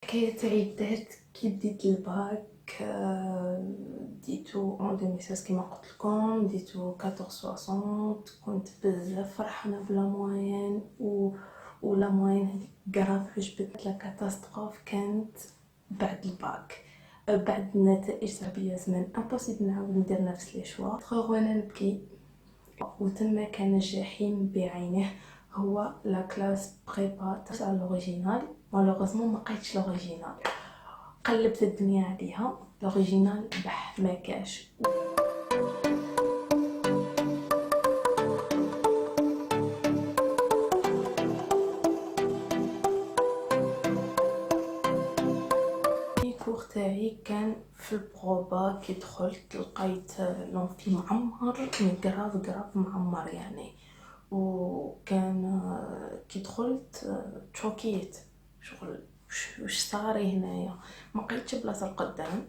الحكاية تاعي بدات كي بديت الباك. ديتو اون 2016 كيما قلت لكم، ديتو 1460. كنت بزاف فرحانه بلا موين ولا موين هذيك كراف عجبت. لا كاتاستروف كانت بعد الباك، بعد النتائج تاع زمان امبوسيبل نعاود ندير نفس لي شوا. وانا نبكي وتما كان الجحيم بعينه. هو لا كلاس بريبا تاع لوريجينال. مالوغوزمون ما لقيتش لوريجينال، قلبت الدنيا عليها. لوريجينال بح ما كاش. الكور تاعي كان في البروبا. كي دخلت لقيت لونفي معمر، كراف معمر يعني. وكان كي دخلت تشوكيت، شغل واش صاري هنايا. ما لقيتش بلاصه القدام،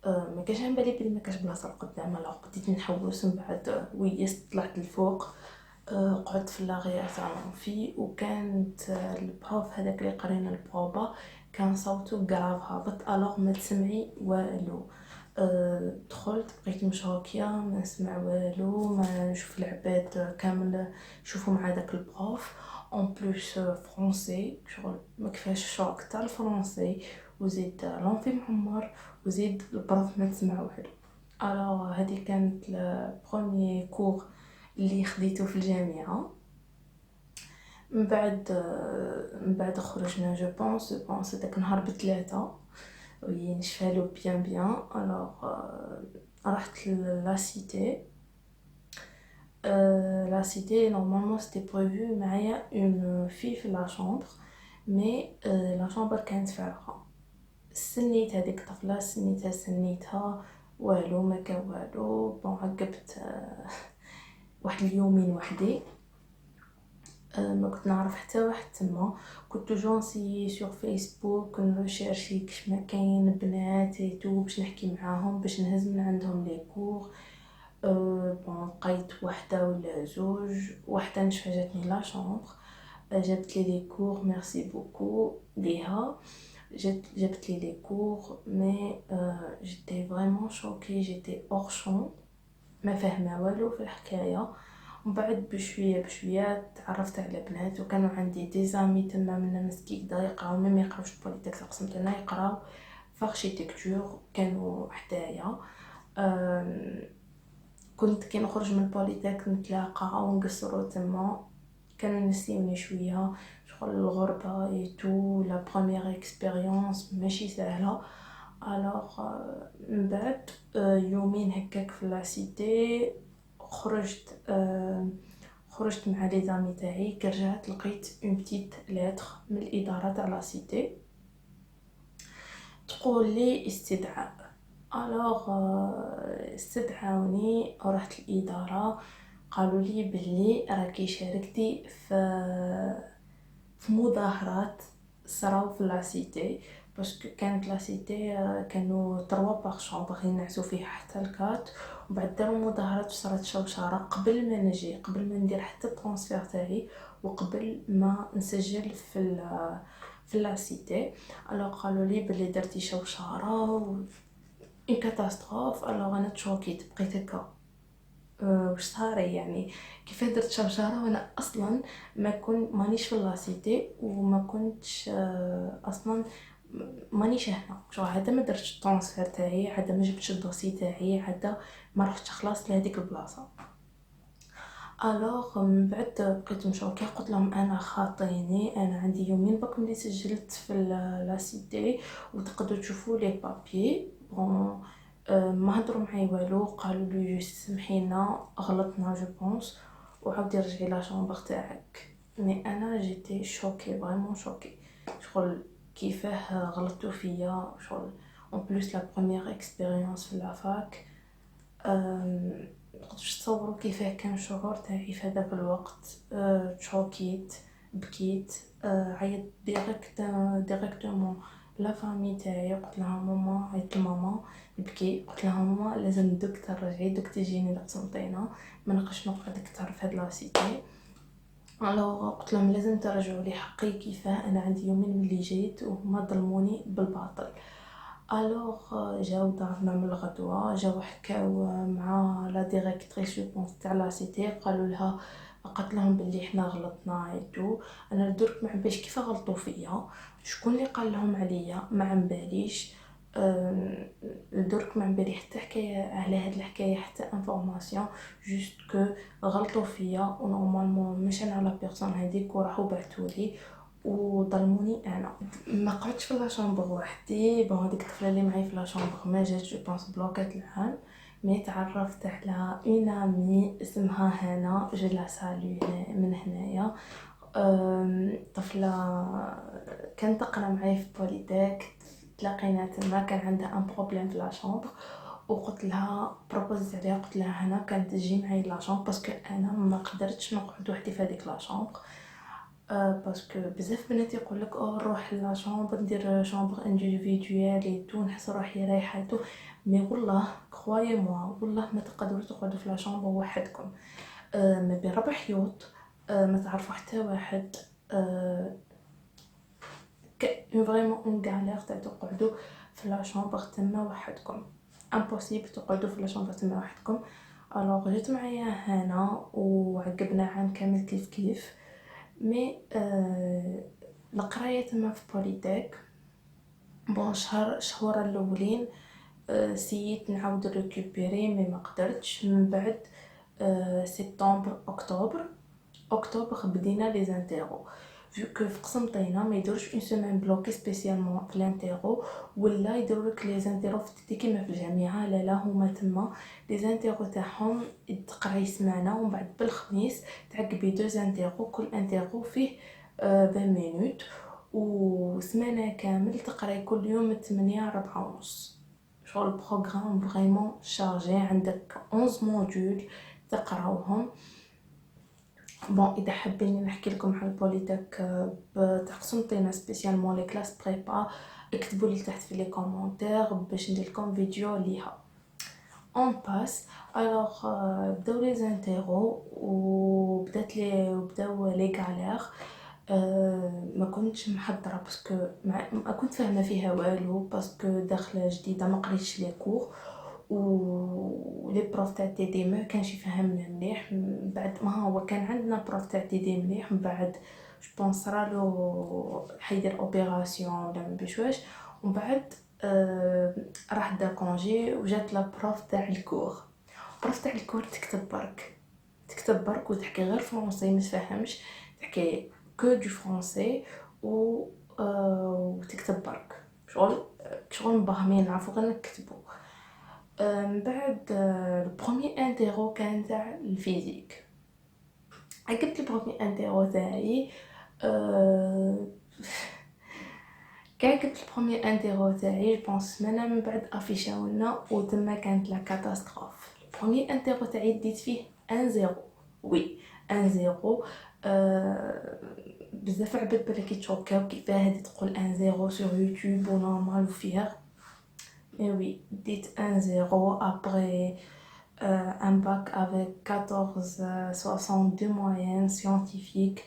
ما كانش عن بالي بلي ما كاش بلاصه القدام. انا بديت نحوس، من بعد ويست طلعت للفوق. قعدت في لاغيير تاع لونفي، وكانت البروف هذاك اللي قرينا البروبا كان صوته كراف هابط، الوغ ما تسمعي والو. دخلت بقيت مشوكيه، ما نسمع والو، ما نشوف العباد كامل يشوفوا مع داك البروف. اون بلوس فرونسي، شغل ما كفاش شوك تاع الفرونسي، وزيد لونفي معمر، وزيد البروف ما تسمع والو. الوغ هذه كانت البروميي كور اللي خديته في الجامعه. من بعد خرجنا جو بونس داك نهار بثلاثة، وي نشفالو بيان. الوغ رحت لا سيتي. لا سيتي نورمالمون سيتي بريفو معايا اون في لا شامبر، مي لا شامبر كانت فارغه. سنيت هذيك الطفله، سنيتها والو، ما كان والو. بون عقبت واحد اليومين وحدي. ما كنت نعرف حتى واحد تما. كنت توجور نسيي سور فيسبوك نريشيرشي كش ما كاين بنات ايتو باش نحكي معاهم، باش نهز من عندهم لي كور. بون لقيت وحده ولا زوج. وحده نشفى جاتني لا شامبر، جابت لي لي كور، ميرسي بوكو ليها. جابت لي لي كور، مي جيتي فريمون شوكي، جيتي اور شون، ما فاهمه والو في الحكايه. ومن بعد بشويه تعرفت على بنات، وكانوا عندي دي زامي تما من مسكيكدا يقراو، ما يقراوش بوليتكس قسمت انا، يقراو في اركيتكتور، كانوا حدايا. كنت كي نخرج من بوليتك نتلاقى ونقصروا تما، كانوا نسيوني شويه. شغل الغربه ايتو، لا بروميير اكسبيريونس ماشي سهله. الوغ من بعد يومين هكاك في لا سيتي خرجت مع لي زامي تاعي. كي رجعت لقيت اون بتيت لتر من الاداره تاع لا سيتي تقول لي استدعاء. الوغ استدعاوني، رحت الاداره، قالوا لي بلي راكي شاركتي في مظاهرات صراو في لا سيتي، باسكو كانت لا سيتي كانوا 3 باغ شامبر ينعسوا فيه حتى الكات. وبعد داروا مظاهرات وصارت شوشره قبل ما نجي، قبل ما ندير حتى الترانسفير تاعي، وقبل ما نسجل في لا سيتي. الوغ قالوا لي بلي درتي شوشره و اون كاتاستروف. الوغ انا تشوكيت، بقيت هكا واش صاري يعني. كيف درت شوشره وانا اصلا مانيش في لا سيتي، وما كنتش اصلا مانيش هنا. شو هذا ما درتش الترانسفير تاعي، هذا ما جبتش الدوسي تاعي، هذا ما رحتش خلاص لهذيك البلاصه. الوغ من بعد بقيت مشوكه، قلت لهم انا خاطيني، انا عندي يومين بك ملي سجلت في لا سيتي، وتقدروا تشوفوا لي بابي. بون ما هضروا معايا والو، قالوا لي جوست سمحينا غلطنا جو بونس، وعاودي رجعي لا شامبر تاعك. مي انا جيتي شوكي، فريمون شوكي. شغل كيفاه غلطوا فيا، شغل اون بلوس لا بروميير اكسبيريونس في لافاك. مقدرش تصوروا كيفاه كان الشعور تاعي في هذاك الوقت. تشوكيت، بكيت، عيطت ديريكتومون لا فامي تاعي. قلت لها ماما، عيطت لماما نبكي، قلت لها ماما لازم دوك ترجعي، دوك تجيني لقسنطينه، ما نقدرش نقعد اكثر في هاد لا سيتي. الوغ قلت لهم لازم ترجعوا لي حقي، كيفاه انا عندي يومين ملي جيت وهما ظلموني بالباطل. الوغ جاو دارنا من الغدوه، جاو حكاو مع لا ديريكتريس جو بونس تاع لا سيتي، قالوا لها، قالت لهم بلي حنا غلطنا ايتو. انا درك ما عباليش كيف غلطوا فيا، شكون اللي قال لهم عليا ما عباليش. درك ما عبالي حتى حكايه على هاد الحكايه، حتى انفورماسيون، جوست كو غلطوا فيا ونورمالمون مش انا لا بيرسون هذيك، وراحوا بعتولي وظلموني انا. ما قعدتش في لا شامبر وحدي، بون هذيك الطفله اللي معايا في لا شامبر ما جاتش، جو بونس بلوكات العام. مي تعرفت على اون امي اسمها هنا، جو لا سالو من هنايا. طفله كانت تقرا معايا في بوليتيك، تلاقينا تما، كان عندها ان بروبليم في لا شامبر، وقلت لها بروبوزيت عليها، قلت لها هنا كانت تجي معايا لا شامبر باسكو انا ما قدرتش نقعد وحدي في هذيك لا شامبر. باسكو بزاف بنات يقول لك نروح لا شامبر، ندير شامبر انديفيدوال اي تو، نحس روحي رايحه تو. مي والله كرويي موا، والله ما تقدروا تقعدوا في لا شامبر وحدكم. ما بين ربع حيوط، ما تعرفوا حتى واحد. فريمون اون غالير تاع تقعدوا في لا شامبر تما وحدكم، امبوسيبل تقعدوا في لا شامبر تما وحدكم. الوغ جيت معايا هنا وعقبنا عام كامل كيف كيف. مي القرايه تما في بوليتيك، بون شهور الاولين سيت نعاود ريكوبيري، مي ما قدرتش. من بعد سبتمبر اكتوبر بدينا لي زانتيرو، فيو كو في قسنطينه ما يديروش اون سيمين بلوكي سبيسيالمون في لانتيرو، ولا يديروا لك لي زانتيرو في تيتي كيما في الجامعه. لا لا، هما تما لي زانتيرو تاعهم تقراي سمانه، ومن بعد بالخميس تعقبي دو زانتيرو، كل انتيرو فيه 20 مينوت، وسمانه كامل تقراي كل يوم من 8 ل 4 ونص. شغل البروغرام فريمون شارجي، عندك 11 موديول تقراوهم. بون اذا حابين نحكي لكم على البوليتيك تاع قسنطينه سبيسيالمون لي كلاس بريبا، اكتبوا لي تحت في لي كومونتير باش ندير لكم فيديو ليها. اون باس. الوغ بداو لي زانتيرو، وبداو لي غالير. ما كنتش محضره باسكو ما كنت فاهمه فيها والو، باسكو داخله جديده ما قريتش لي كور، و لي بروف تاع تي دي ما كانش يفهمنا مليح. من بعد ما هو كان عندنا بروف تاع تي دي مليح، من بعد جو بونس رالو حيدير اوبيراسيون ولا بشواش، ومن بعد راح دا كونجي، وجات لا بروف تاع الكور. بروف تاع الكور تكتب برك وتحكي غير فرونسي، ما تفهمش، تحكي كو دو فرونسي و وتكتب برك، شغل مبهمين، نعرفو غير نكتبو. من بعد البروميي انتيرو كان تاع الفيزيك. عقبت البروميي انتيرو تاعي، كي عقبت البروميي انتيرو تاعي جوبونس سمانه من بعد افيشاولنا، وتما كانت لا كاتاستروف. البروميي انتيرو تاعي ديت فيه 1-0. وي 1-0. بزاف عباد بالك يتشوكاو كيفاه هادي تقول 1-0 سور يوتيوب ونورمال وفيها. مي وي ديت 1-0 après un bac avec 14,62 moyenne scientifique.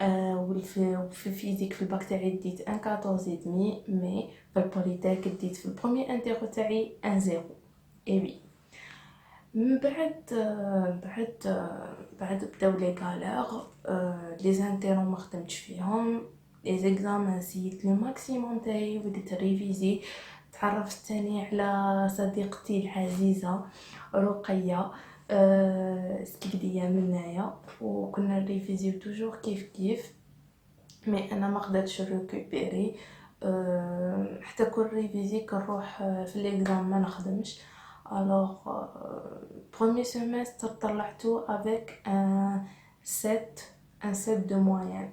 وفي الفيزيك في الباك تاعي ديت 1,14 مي في البوليتيك ديت في البروميي انتيرو تاعي 1-0. اي وي. من بعد بداو لي غالير، لي زانتيرو ما خدمتش فيهم، لي زيكزام نسيت لو ماكسيموم تاعي، بديت ريفيزي. تعرفت تاني على صديقتي العزيزه رقيه، سكيديه منايا، وكنا ريفيزيو توجور كيف كيف. مي انا ما قدرتش ريكوبيري، حتى كل ريفيزي كنروح في ليكزام ما نخدمش. الوغ بروميي سيمستر طلعتو افيك ان 7 دو موين،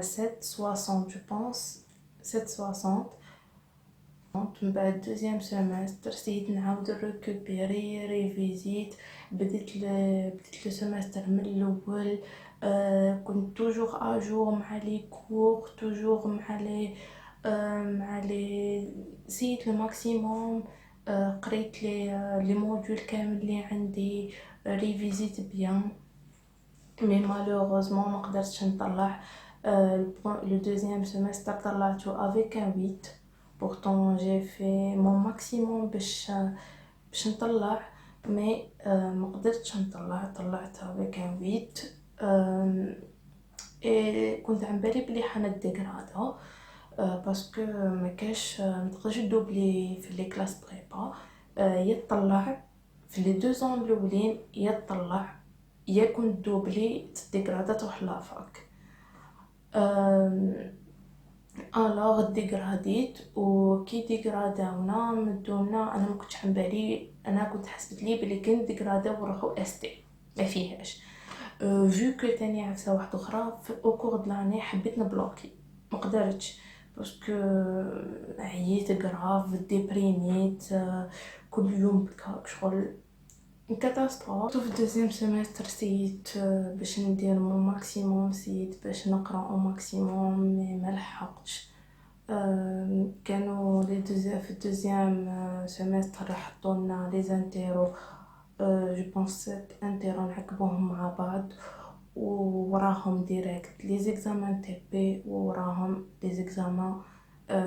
7.60 جو بونس، 7.60. من بعد دوزيام سيمستر سيت نعاود ريكوبيري ريفيزيت، بديت لو سيمستر من الاول. كنت توجور اجور مع لي كور، توجور مع لي سيت لو ماكسيموم. قريت لي موديول كامل اللي عندي، ريفيزيت بيان. مي مالوغوزمون ما قدرتش نطلع. لو دوزيام سيمستر طلعتو افيك ان 8. pourtant j'ai fait mon maximum باش نطلع، مي ما قدرتش نطلع، طلعت افيك ان 8. كنت عم بالي بلي حنديغرادا باسكو ما كاش ما تقدرش دوبلي في لي كلاس بريبا. يطلع في لي دو زون الاولين، يطلع يا كنت دوبلي تديغرادا تروح لافاك. الوغ ديغراديت، وكي ديغراداونا مدونا انا ما كنتش عم بالي، انا كنت حسبت لي بلي كنت ديغرادا ونروحو اس تي ما فيهاش. فيو كو تاني عفسه واحده اخرى في او كور د لاني حبيت نبلوكي، ما قدرتش باسكو عييت غراف ديبريميت. كل يوم بكا شغل كاتاستروف. في دوزيام سيمستر سيت باش ندير مو ماكسيموم، سيت باش نقرا او ماكسيموم مي ما لحقتش. كانوا لي في الدوزيام سيمستر حطوا لنا لي زانتيرو. جو بونس انتيرو نحكبوهم مع بعض، وراهم ديريكت لي زيكزامان تي بي، وراهم لي زيكزامان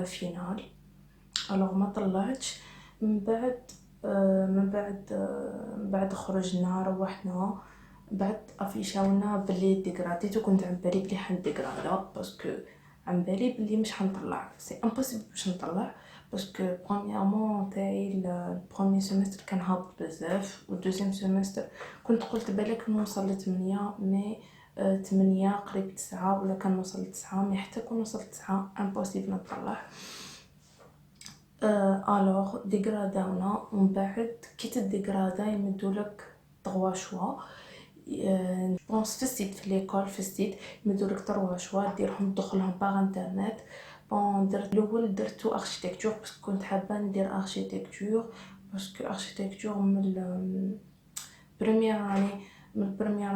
فينال. الوغ ما طلعتش. من بعد من بعد خرجنا روحنا، بعد افيشاونا بلي ديغراديت، وكنت عم بالي بلي حنديغرادا باسكو عم بالي بلي مش حنطلع، سي امبوسيبل باش نطلع باسكو برومييرمون تاعي البروميير سيمستر كان هابط بزاف، والدوزيام سيمستر كنت قلت بالك نوصل ل 8 مي 8 قريب 9 ولا كان نوصل ل 9 مي حتى كون وصلت 9 امبوسيبل نطلع. الوغ ديغراداونا، ومن بعد كي تديغرادا يمدولك 3 شوا. بونس في السيت في ليكول في السيت يمدولك 3 شوا ديرهم تدخلهم باغ انترنت. بون درت الاول درتو اركيتكتور باسكو كنت حابه ندير اركيتكتور، باسكو اركيتكتور من بريمير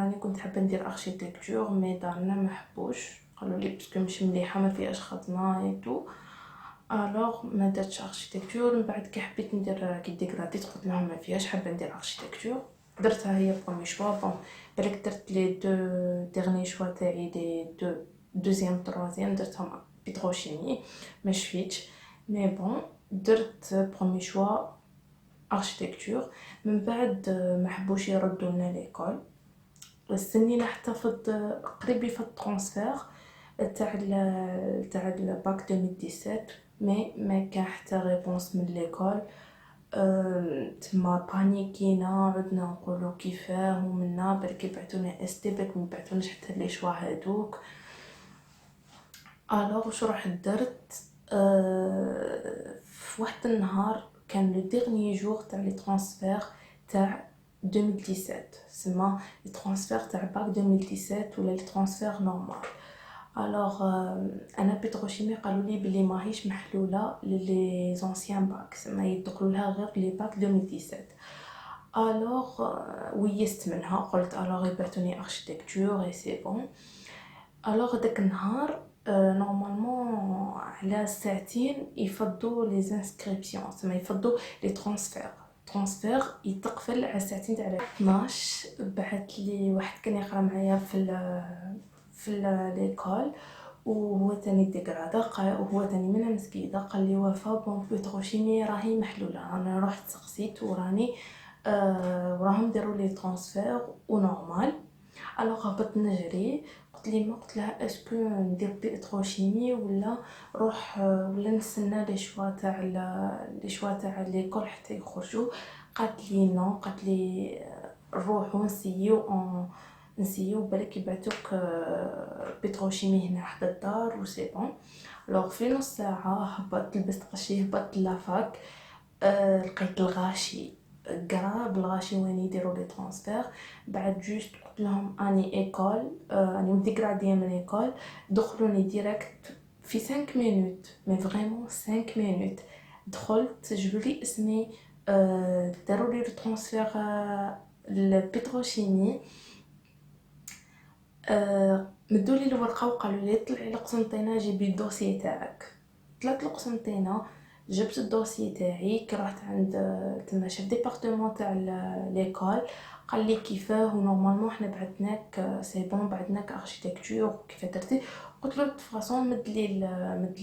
اني كنت حابه ندير اركيتكتور، مي دارنا ما حبوش، قالوا لي باسكو مش مليحه ما فيهاش خدمه اي تو. الوغ ما درتش اركيتكتور. من بعد كي حبيت ندير كي ديغراديت قلت لهم ما فيهاش، حابه ندير اركيتكتور، درتها هي برومي شوا. بون بالك درت لي دو ديرني شوا تاعي دي دو دوزيام تروازيام درتهم بيتروشيمي ما شفيتش، مي بون درت برومي شوا اركيتكتور. من بعد ما حبوش يردوا لنا ليكول، استنينا حتى فض قريب يفض ترانسفير تاع الباك 2017، مي ما كان حتى ريبونس من ليكول. تما بانيكينا، عدنا نقولوا كيفاه ومنا برك يبعثونا اس تي، برك ما يبعثوناش حتى لي شوا هادوك. الوغ واش رحت درت؟ في واحد النهار كان لو ديرني جور تاع لي ترانسفير تاع 2017، سما لي ترانسفير تاع باك 2017 ولا لي ترانسفير نورمال. الوغ انا بيتروشيمي قالوا لي بلي ماهيش محلوله لي زونسيان باك، سما يدخلوا لها غير لي باك 2017. الوغ ويست منها، قلت الوغ يبعثوني اركيتكتور اي سي بون. الوغ داك النهار نورمالمون على ساعتين يفضوا لي زانسكريبسيون، سما يفضوا لي ترانسفير يتقفل على ساعتين تاع 12. بعث لي واحد كان يقرا معايا في ليكول، وهو تاني ديغرادا، وهو تاني من مسكيده، قال لي وفاء بون بيتروشيمي راهي محلوله. انا رحت سقسيت وراني وراهم داروا لي ترانسفير ونورمال. الوغ هبط نجري، قلت لي ما قلت لها اسكو ندير بيتروشيمي ولا روح ولا نستنى لي شوا تاع ليكول حتى يخرجوا. قالت لي نو، قالت لي نروحو نسيو بالك يبعثوك بيتروشيمي هنا حدا الدار وسي بون. الوغ في نص ساعه هبطت، لبست قشي، هبطت لافاك. لقيت الغاشي قراب الغاشي وين يديروا لي ترانسفير. بعد جوست قلت لهم اني ايكول، اني مديغراديه من ايكول، دخلوني ديريكت في 5 مينوت، مي فريمون 5 مينوت. دخلت جبلي اسمي، داروا لي الترانسفير البتروشيمي. مدوا لي الورقه وقالوا لي طلعي لقسنطينه جيبي الدوسي تاعك. طلعت لقسنطينه، جبت الدوسي تاعي كي رحت عند تما شيف ديبارتمون تاع ليكول، قال لي كيفاه ونورمالمون حنا بعثناك سي بون بعثناك اركيتكتور كيف درتي. قلت له فاصون مدلي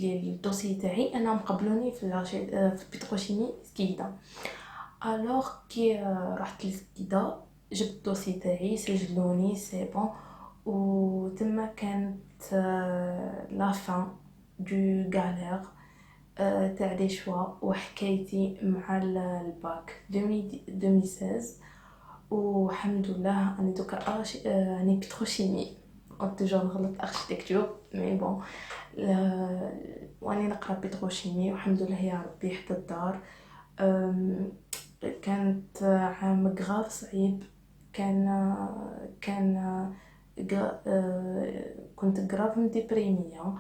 الدوسي تاعي انا مقبلوني في بتروشيمي سكيدا. الوغ كي رحت لسكيدا جبت الدوسي تاعي سجلوني سي بون، وتما كانت لا فان دو غالير تاع لي شوا وحكايتي مع الباك 2016. والحمد لله راني دوكا راني بتروشيمي، توجور نغلط اركيتكتور مي بون. واني نقرا بتروشيمي والحمد لله يا ربي حتى الدار. كانت عام غاف صعيب. كان كنت غراف مديبريمية.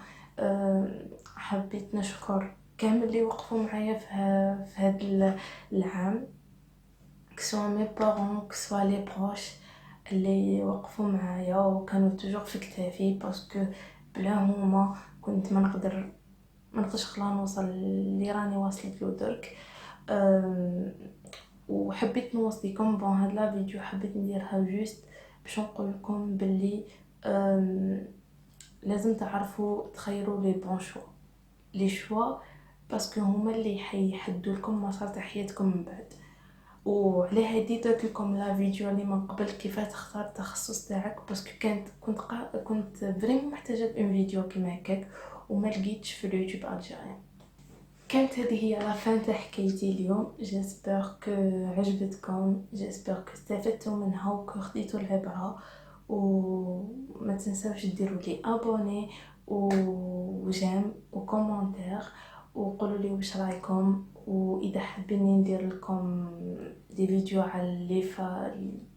حبيت نشكر كامل اللي وقفوا معايا في هذا العام، كسوا مي بارون كسوا لي بروش اللي وقفوا معايا وكانوا توجور في كتافي، باسكو بلا هما كنت ما نقدرش خلا نوصل اللي راني واصلت له درك. وحبيت نوصيكم بون هاد لا فيديو حبيت نديرها جوست باش نقول لكم باللي لازم تعرفوا تخيروا لي بون شوا لي شوا، باسكو هما اللي حيحدوا لكم مسار تاع حياتكم من بعد. وعلى هادي درت لكم لا فيديو اللي من قبل كيفاه تختار التخصص تاعك، باسكو كنت فريمون محتاجه اون فيديو كيما هكاك وما لقيتش في اليوتيوب الجيريان. كانت هذه هي لا فان تاع حكايتي اليوم. جيسبر كو عجبتكم، جيسبر كو استفدتوا منها وكو خديتوا العبره. وما تنساوش ديروا لي ابوني وجيم وكومونتير وقولوا لي واش رايكم. واذا حابين ندير لكم دي فيديو على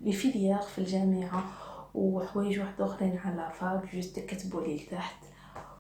لي فيليير في الجامعه وحوايج واحد اخرين على فاك، جوست كتبوا لي لتحت.